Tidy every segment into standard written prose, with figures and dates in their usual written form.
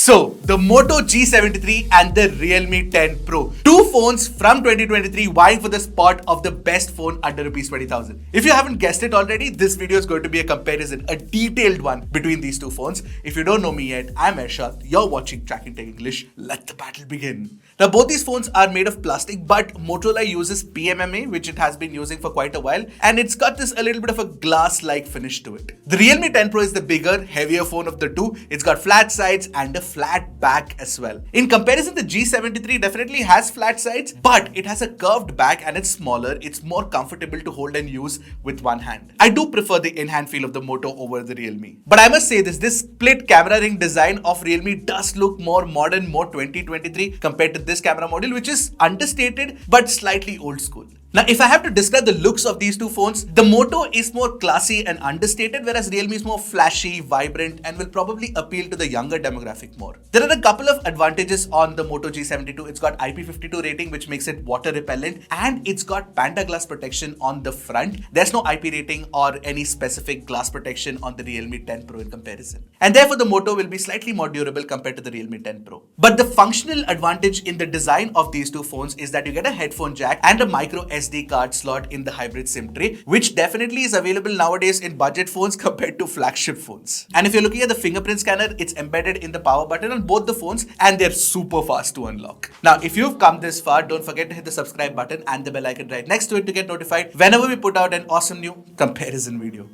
So, the Moto G73 and the Realme 10 Pro. Two phones from 2023 vying for the spot of the best phone under Rs 20,000. If you haven't guessed it already, this video is going to be a comparison, a detailed one between these two phones. If you don't know me yet, I'm Ershad. You're watching Trakin Tech English. Let the battle begin. Now, both these phones are made of plastic, but Motorola uses PMMA, which it has been using for quite a while, and it's got this a little bit of a glass-like finish to it. The Realme 10 Pro is the bigger, heavier phone of the two. It's got flat sides and a flat back as well. In comparison, the G73 definitely has flat sides, but it has a curved back and it's smaller. It's more comfortable to hold and use with one hand. I do prefer the in-hand feel of the Moto over the Realme. But I must say this split camera ring design of Realme does look more modern, more 2023 compared to this camera module, which is understated but slightly old school. Now, if I have to describe the looks of these two phones, the Moto is more classy and understated, whereas Realme is more flashy, vibrant, and will probably appeal to the younger demographic more. There are a couple of advantages on the Moto G72. It's got IP52 rating, which makes it water repellent, and it's got Panda glass protection on the front. There's no IP rating or any specific glass protection on the Realme 10 Pro in comparison. And therefore, the Moto will be slightly more durable compared to the Realme 10 Pro. But the functional advantage in the design of these two phones is that you get a headphone jack and a micro SD card slot in the hybrid SIM tray, which definitely is available nowadays in budget phones compared to flagship phones. And if you're looking at the fingerprint scanner, it's embedded in the power button on both the phones and they're super fast to unlock. Now, if you've come this far, don't forget to hit the subscribe button and the bell icon right next to it to get notified whenever we put out an awesome new comparison video.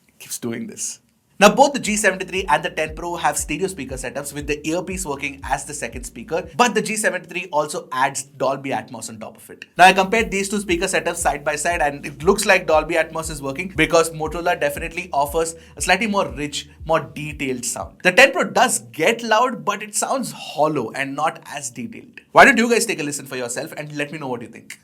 It keeps doing this. Now, both the G73 and the 10 Pro have stereo speaker setups with the earpiece working as the second speaker, but the G73 also adds Dolby Atmos on top of it. Now, I compared these two speaker setups side by side and it looks like Dolby Atmos is working because Motorola definitely offers a slightly more rich, more detailed sound. The 10 Pro does get loud, but it sounds hollow and not as detailed. Why don't you guys take a listen for yourself and let me know what you think?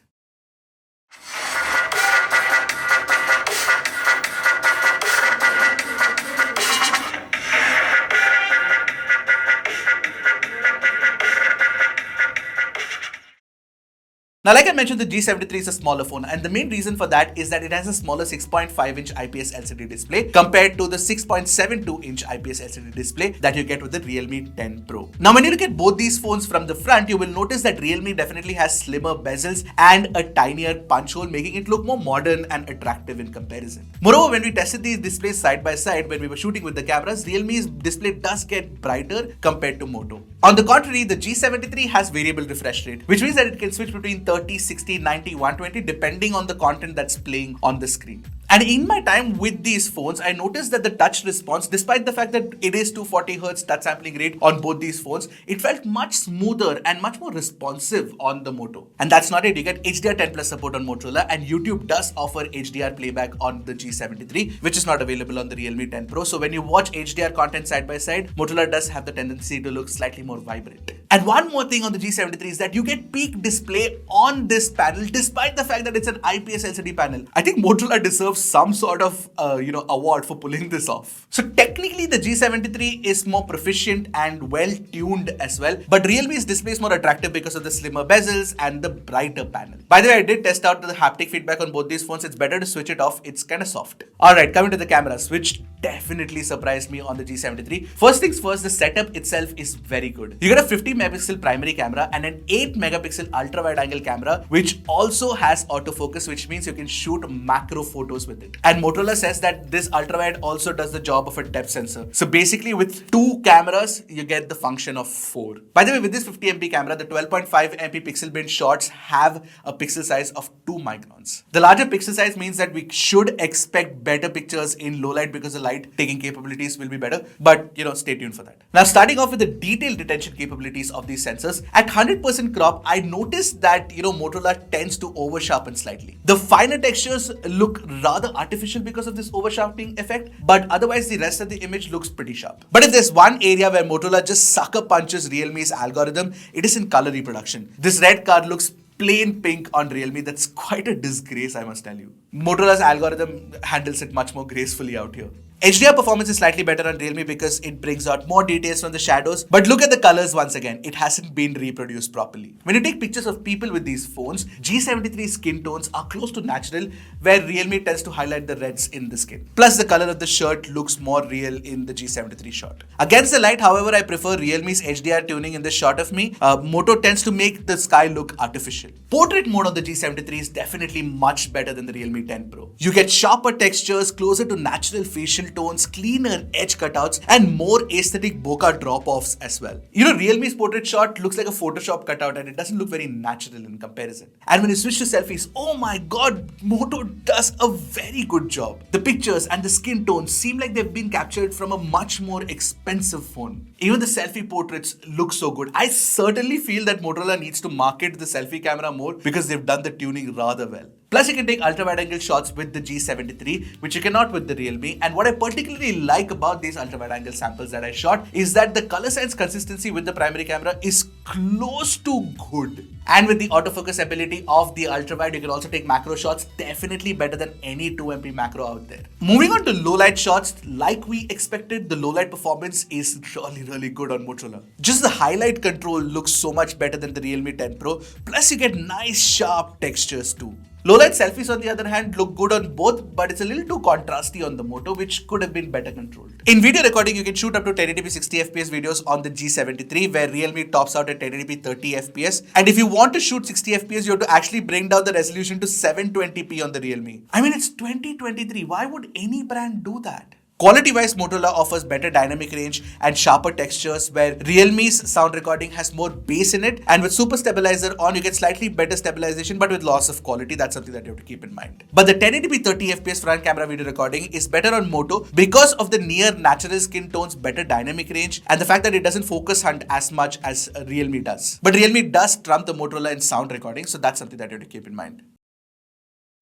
Now, like I mentioned, the G73 is a smaller phone, and the main reason for that is that it has a smaller 6.5-inch IPS LCD display compared to the 6.72-inch IPS LCD display that you get with the Realme 10 Pro. Now, when you look at both these phones from the front, you will notice that Realme definitely has slimmer bezels and a tinier punch hole, making it look more modern and attractive in comparison. Moreover, when we tested these displays side by side when we were shooting with the cameras, Realme's display does get brighter compared to Moto. On the contrary, the G73 has variable refresh rate, which means that it can switch between 30, 60, 90, 120 depending on the content that's playing on the screen. And in my time with these phones, I noticed that the touch response, despite the fact that it is 240Hz touch sampling rate on both these phones, it felt much smoother and much more responsive on the Moto. And that's not it. You get HDR10 Plus support on Motorola, and YouTube does offer HDR playback on the G73, which is not available on the Realme 10 Pro. So when you watch HDR content side by side, Motorola does have the tendency to look slightly more vibrant. And one more thing on the G73 is that you get peak display on this panel, despite the fact that it's an IPS LCD panel. I think Motorola deserves some sort of award for pulling this off. So technically, the G73 is more proficient and well-tuned as well, but Realme's display is more attractive because of the slimmer bezels and the brighter panel. By the way, I did test out the haptic feedback on both these phones. It's better to switch it off. It's kind of soft. Alright, coming to the cameras, which definitely surprised me on the G73. First things first, the setup itself is very good. You get a 50-megapixel primary camera and an 8-megapixel ultra-wide-angle camera, which also has autofocus, which means you can shoot macro photos with it. And Motorola says that this ultra-wide also does the job of a depth sensor. So basically, with two cameras, you get the function of 4. By the way, with this 50MP camera, the 12.5MP pixel bin shots have a pixel size of 2 microns. The larger pixel size means that we should expect better pictures in low light because the light taking capabilities will be better, but stay tuned for that. Now, starting off with the detail detection capabilities of these sensors, at 100% crop, I noticed that Motorola tends to over sharpen slightly. The finer textures look rather artificial because of this over sharpening effect, but otherwise the rest of the image looks pretty sharp. But if there's one area where Motorola just sucker punches Realme's algorithm, it is in color reproduction. This red card looks plain pink on Realme. That's quite a disgrace, I must tell you. Motorola's algorithm handles it much more gracefully out here. HDR performance is slightly better on Realme because it brings out more details from the shadows, but look at the colors once again, it hasn't been reproduced properly. When you take pictures of people with these phones, G73 skin tones are close to natural, where Realme tends to highlight the reds in the skin. Plus the color of the shirt looks more real in the G73 shot. Against the light, however, I prefer Realme's HDR tuning in this shot of me. Moto tends to make the sky look artificial. Portrait mode on the G73 is definitely much better than the Realme 10 Pro. You get sharper textures, closer to natural facial tones, cleaner edge cutouts, and more aesthetic bokeh drop-offs as well. You know, Realme's portrait shot looks like a Photoshop cutout and it doesn't look very natural in comparison. And when you switch to selfies, oh my god, Moto does a very good job. The pictures and the skin tones seem like they've been captured from a much more expensive phone. Even the selfie portraits look so good. I certainly feel that Motorola needs to market the selfie camera more because they've done the tuning rather well. Plus, you can take ultra wide angle shots with the G73, which you cannot with the Realme. And what I particularly like about these ultra wide angle samples that I shot is that the color science consistency with the primary camera is close to good. And with the autofocus ability of the ultra wide, you can also take macro shots, definitely better than any 2MP macro out there. Moving on to low light shots, like we expected, the low light performance is really good on Motorola. Just the highlight control looks so much better than the Realme 10 Pro. Plus, you get nice sharp textures too. Low-light selfies on the other hand look good on both, but it's a little too contrasty on the Moto, which could have been better controlled. In video recording, you can shoot up to 1080p 60fps videos on the G73, where Realme tops out at 1080p 30fps. And if you want to shoot 60fps, you have to actually bring down the resolution to 720p on the Realme. I mean, it's 2023. Why would any brand do that? Quality-wise, Motorola offers better dynamic range and sharper textures, where Realme's sound recording has more bass in it, and with Super Stabilizer on, you get slightly better stabilization but with loss of quality. That's something that you have to keep in mind. But the 1080p 30fps front camera video recording is better on Moto because of the near natural skin tones, better dynamic range, and the fact that it doesn't focus hunt as much as Realme does. But Realme does trump the Motorola in sound recording, so that's something that you have to keep in mind.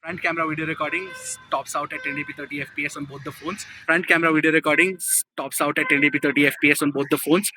Front camera video recording tops out at 1080p 30fps on both the phones. Front camera video recording tops out at 1080p 30fps on both the phones.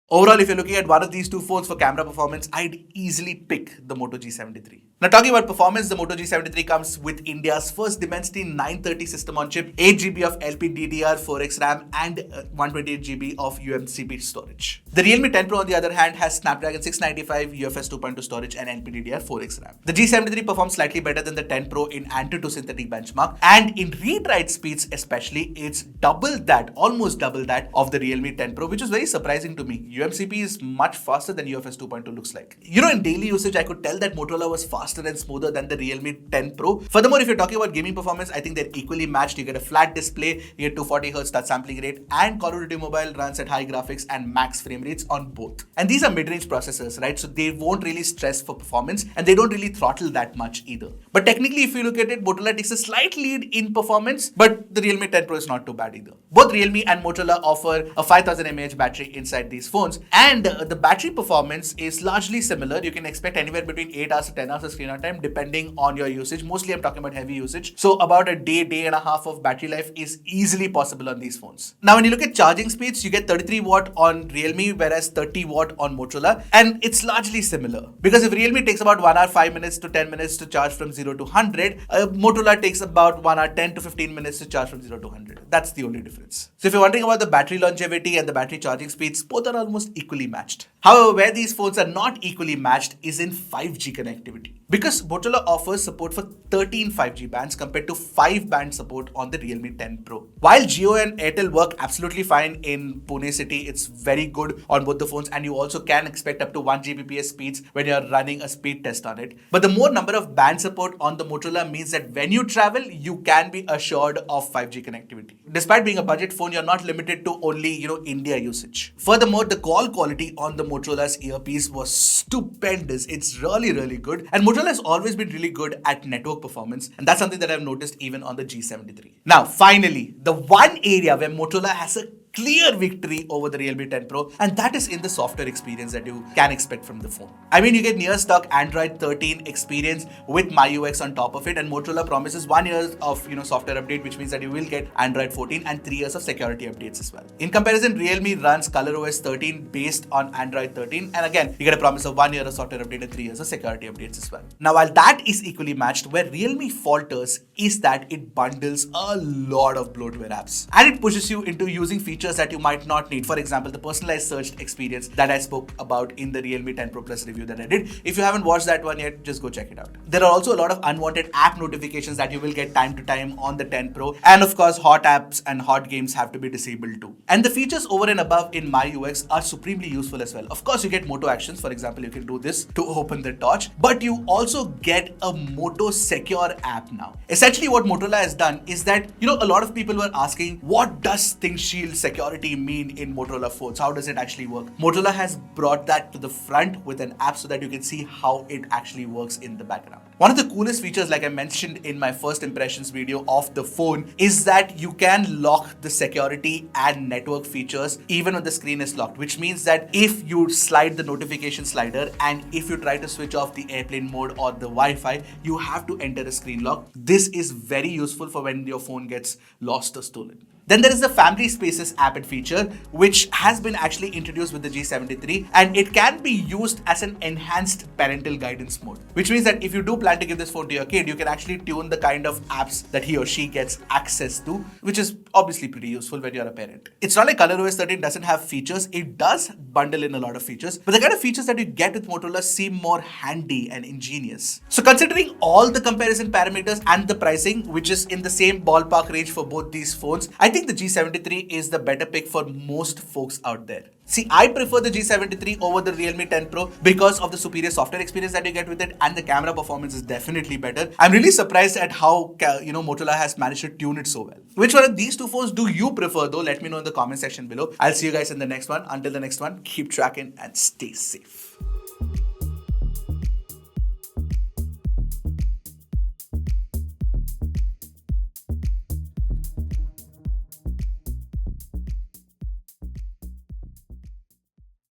Overall, if you're looking at one of these two phones for camera performance, I'd easily pick the Moto G73. Now, talking about performance, the Moto G73 comes with India's first Dimensity 930 system on chip, 8GB of LPDDR4X RAM, and 128GB of UMCP storage. The Realme 10 Pro, on the other hand, has Snapdragon 695, UFS 2.2 storage, and LPDDR4X RAM. The G73 performs slightly better than the 10 Pro in Antutu synthetic benchmark, and in read-write speeds especially, it's double that, almost double that of the Realme 10 Pro, which is very surprising to me. UMCP is much faster than UFS 2.2 looks like. You know, in daily usage, I could tell that Motorola was faster and smoother than the Realme 10 Pro. Furthermore, if you're talking about gaming performance, I think they're equally matched. You get a flat display, you get 240Hz touch sampling rate, and Call of Duty Mobile runs at high graphics and max frame rates on both. And these are mid-range processors, right? So they won't really stress for performance, and they don't really throttle that much either. But technically, if you look at it, Motorola takes a slight lead in performance, but the Realme 10 Pro is not too bad either. Both Realme and Motorola offer a 5000 mAh battery inside these phones, and the battery performance is largely similar. You can expect anywhere between 8 hours to 10 hours of screen on time depending on your usage. Mostly I'm talking about heavy usage. So about a day and a half of battery life is easily possible on these phones. Now when you look at charging speeds, you get 33 watt on Realme whereas 30 watt on Motorola, and it's largely similar. Because if Realme takes about 1 hour 5 minutes to 10 minutes to charge from 0 to 100, Motorola takes about 1 hour 10 to 15 minutes to charge from 0 to 100. That's the only difference. So if you're wondering about the battery longevity and the battery charging speeds, both are almost equally matched. However, where these phones are not equally matched is in 5G connectivity. Because Motorola offers support for 13 5G bands compared to 5 band support on the Realme 10 Pro. While Jio and Airtel work absolutely fine in Pune city, it's very good on both the phones, and you also can expect up to 1 Gbps speeds when you're running a speed test on it. But the more number of band support on the Motorola means that when you travel, you can be assured of 5G connectivity. Despite being a budget phone, you're not limited to only, India usage. Furthermore, the call quality on the Motorola's earpiece was stupendous. It's really good. And Motorola has always been really good at network performance, and that's something that I've noticed even on the G73. Now, finally, the one area where Motorola has a clear victory over the Realme 10 Pro, and that is in the software experience that you can expect from the phone. I mean, you get near stock Android 13 experience with MyUX on top of it, and Motorola promises 1 year of software update, which means that you will get Android 14 and 3 years of security updates as well. In comparison, Realme runs ColorOS 13 based on Android 13, and again, you get a promise of 1 year of software update and 3 years of security updates as well. Now, while that is equally matched, where Realme falters is that it bundles a lot of bloatware apps, and it pushes you into using features that you might not need. For example, the personalized search experience that I spoke about in the Realme 10 Pro Plus review that I did. If you haven't watched that one yet, just go check it out. There are also a lot of unwanted app notifications that you will get time to time on the 10 Pro, and of course, hot apps and hot games have to be disabled too. And the features over and above in MyUX are supremely useful as well. Of course, you get Moto actions. For example, you can do this to open the torch, but you also get a Moto Secure app now. Essentially, what Motorola has done is that, a lot of people were asking, what does ThinkShield security mean in Motorola phones? How does it actually work? Motorola has brought that to the front with an app so that you can see how it actually works in the background. One of the coolest features, like I mentioned in my first impressions video of the phone, is that you can lock the security and network features even when the screen is locked, which means that if you slide the notification slider and if you try to switch off the airplane mode or the Wi-Fi, you have to enter a screen lock. This is very useful for when your phone gets lost or stolen. Then there is the Family Spaces app and feature, which has been actually introduced with the G73, and it can be used as an enhanced parental guidance mode, which means that if you do plan to give this phone to your kid, you can actually tune the kind of apps that he or she gets access to, which is obviously pretty useful when you're a parent. It's not like ColorOS 13 doesn't have features. It does bundle in a lot of features, but the kind of features that you get with Motorola seem more handy and ingenious. So considering all the comparison parameters and the pricing, which is in the same ballpark range for both these phones, I think the G73 is the better pick for most folks out there. See, I prefer the G73 over the Realme 10 Pro because of the superior software experience that you get with it, and the camera performance is definitely better. I'm really surprised at how Motorola has managed to tune it so well. Which one of these two phones do you prefer though? Let me know in the comment section below. I'll see you guys in the next one. Until the next one, keep tracking and stay safe.